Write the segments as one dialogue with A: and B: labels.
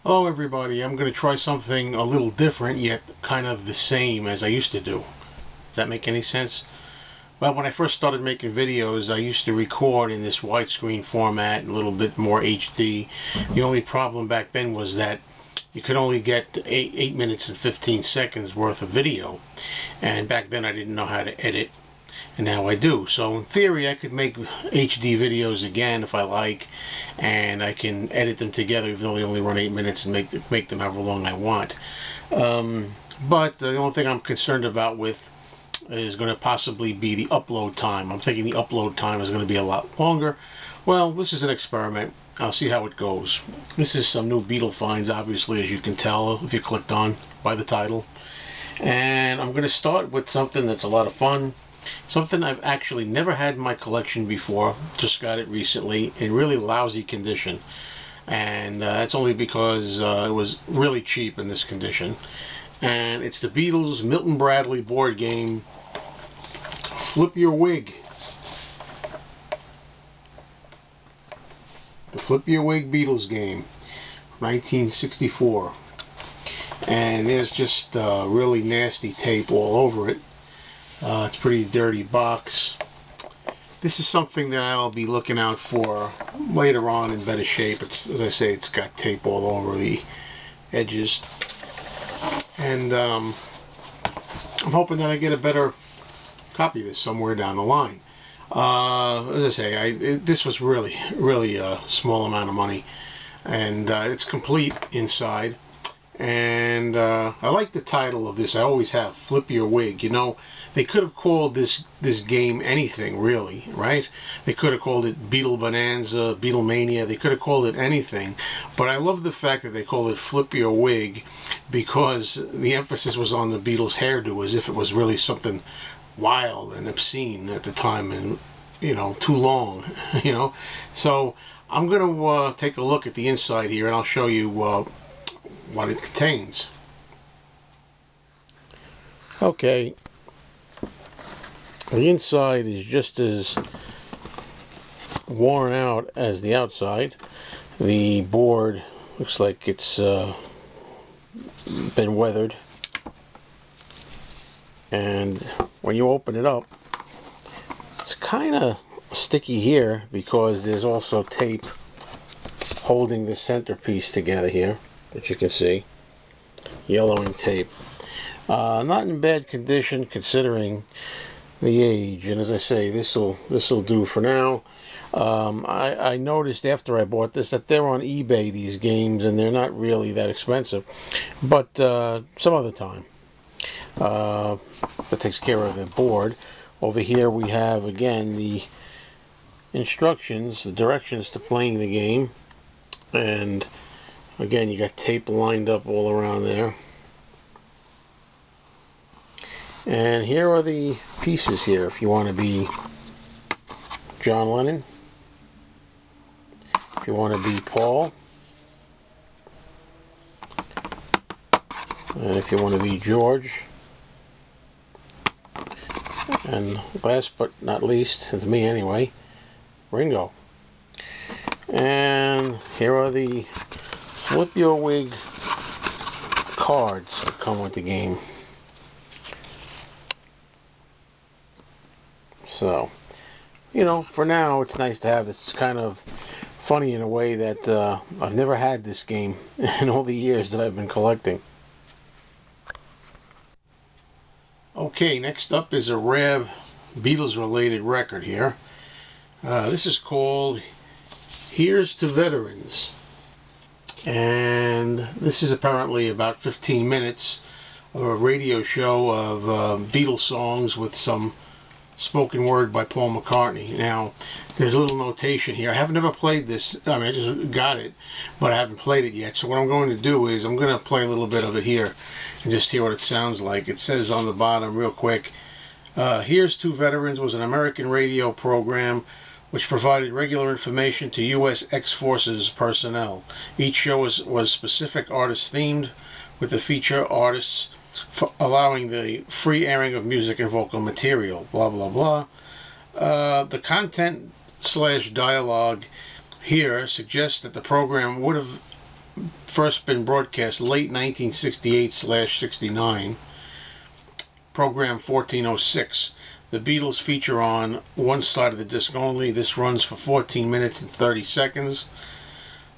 A: Hello everybody, I'm going to try something a little different yet kind of the same as I used to do. Does that make any sense? Well, when I first started making videos, I used to record in this widescreen format, a little bit more HD. The only problem back then was that you could only get 8 minutes and 15 seconds worth of video. And back then I didn't know how to edit, and now I do. So in theory I could make HD videos again if I like, and I can edit them together even though they only run 8 minutes and make them however long I want. But the only thing I'm concerned about with is going to possibly be the upload time. I'm thinking the upload time is going to be a lot longer. Well, this is an experiment. I'll see how it goes. This is some new Beatles Finds, obviously, as you can tell if you clicked on by the title. And I'm going to start with something that's a lot of fun. Something I've actually never had in my collection before. Just got it recently in really lousy condition. And that's only because it was really cheap in this condition. And it's the Beatles Milton Bradley Board Game, Flip Your Wig. The Flip Your Wig Beatles game, 1964. And there's just really nasty tape all over it. It's a pretty dirty box. This is something that I'll be looking out for later on in better shape. It's, as I say, it's got tape all over the edges. And I'm hoping that I get a better copy of this somewhere down the line. As I say, this was really a small amount of money, and it's complete inside. And I like the title of this. I always have, Flip Your Wig. You know, they could have called this game anything, really, right? They could have called it Beatle Bonanza, Beatlemania. They could have called it anything. But I love the fact that they call it Flip Your Wig, because the emphasis was on the Beatles' hairdo, as if it was really something wild and obscene at the time, and, you know, too long, you know. So I'm going to take a look at the inside here, and I'll show you what it contains. Okay, the inside is just as worn out as the outside. The board looks like it's been weathered, and when you open it up, it's kind of sticky here because there's also tape holding the centerpiece together here, that you can see, yellowing tape. Not in bad condition considering the age, and as I say, this'll do for now. I noticed after I bought this that they're on eBay, these games, and they're not really that expensive, but some other time. That takes care of the board. Over here we have again the instructions, the directions to playing the game, and again you got tape lined up all around there. And here are the pieces here if you want to be John Lennon, if you want to be Paul, and if you want to be George, and last but not least, to me anyway, Ringo. And here are the Flip Your Wig cards that come with the game. So, you know, for now it's nice to have this. It's kind of funny in a way that I've never had this game in all the years that I've been collecting. Okay, next up is a rare Beatles related record here. This is called Here's to Veterans, and this is apparently about 15 minutes of a radio show of Beatles songs with some spoken word by Paul McCartney. Now, there's a little notation here. I have never played this. I mean, I just got it, but I haven't played it yet. So what I'm going to do is I'm going to play a little bit of it here and just hear what it sounds like. It says on the bottom real quick, Here's to Veterans was an American radio program which provided regular information to U.S. ex-forces personnel. Each show was specific artist themed, with the feature artists allowing the free airing of music and vocal material, blah blah blah. The content / dialogue here suggests that the program would have first been broadcast late 1968/69. Program 1406. The Beatles feature on one side of the disc only. This runs for 14 minutes and 30 seconds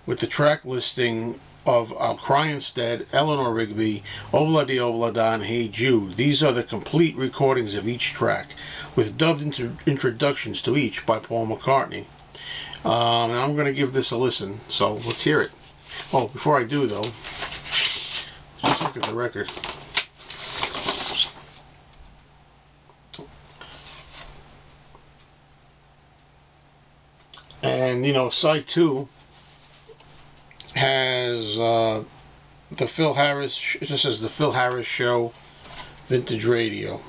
A: with the track listing of I'll Cry Instead, Eleanor Rigby, Obladi Oblada, and Hey Jude. These are the complete recordings of each track with dubbed introductions to each by Paul McCartney. I'm going to give this a listen, so let's hear it. Oh, before I do though, let's just look at the record. And you know, side 2 has the Phil Harris. It just says the Phil Harris Show, Vintage Radio.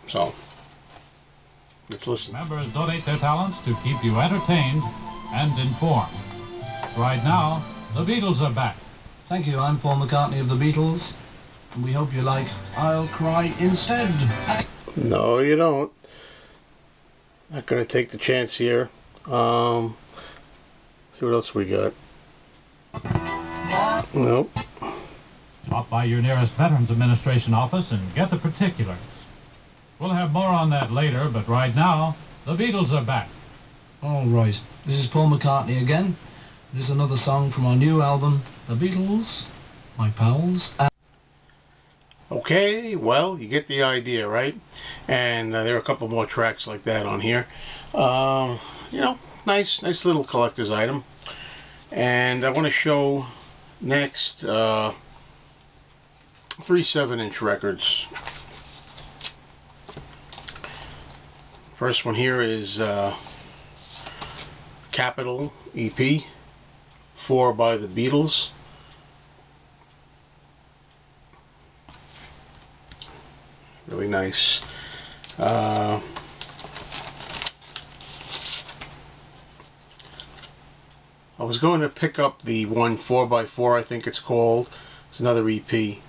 A: So let's listen.
B: Members donate their talents to keep you entertained and informed. Right now, the Beatles are back.
C: Thank you. I'm Paul McCartney of the Beatles, and we hope you like I'll Cry Instead.
A: No, you don't. Not gonna take the chance here. See what else we got. Nope.
B: Stop by your nearest Veterans Administration office and get the particulars. We'll have more on that later, but right now, the Beatles are back.
C: All right. This is Paul McCartney again. This is another song from our new album, The Beatles, My Pals.
A: Okay, well, you get the idea, right? And there are a couple more tracks like that on here. You know, nice little collector's item. And I want to show next 3 7-inch records. First one here is Capitol EP 4 by the Beatles. Really nice. I was going to pick up the one 4x4, I think it's called. It's another EP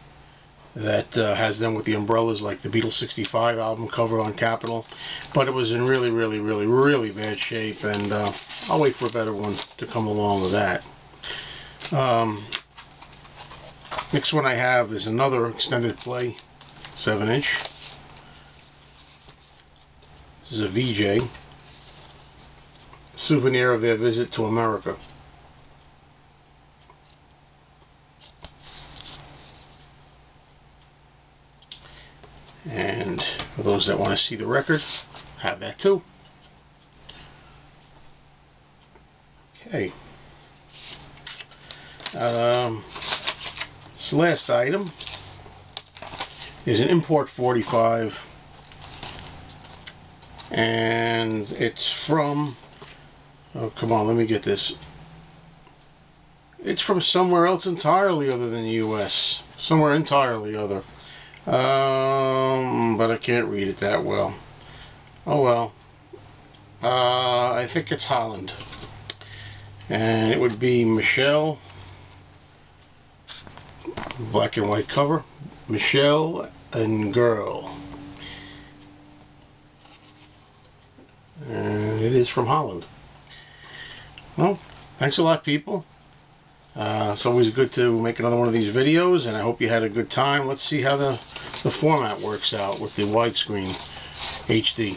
A: that has them with the umbrellas like the Beatles 65 album cover on Capitol. But it was in really bad shape, and I'll wait for a better one to come along with that. Next one I have is another extended play 7-inch. This is a VJ. Souvenir of their visit to America. And for those that want to see the record, have that too. Okay. This last item is an import 45, and it's from, oh come on, let me get this. It's from somewhere else entirely other than the US. Somewhere entirely other. But I can't read it that well. Oh well. I think it's Holland. And it would be Michelle. Black and white cover. Michelle and Girl. And it is from Holland. Well, thanks a lot, people. It's always good to make another one of these videos, and I hope you had a good time. Let's see how the format works out with the widescreen HD.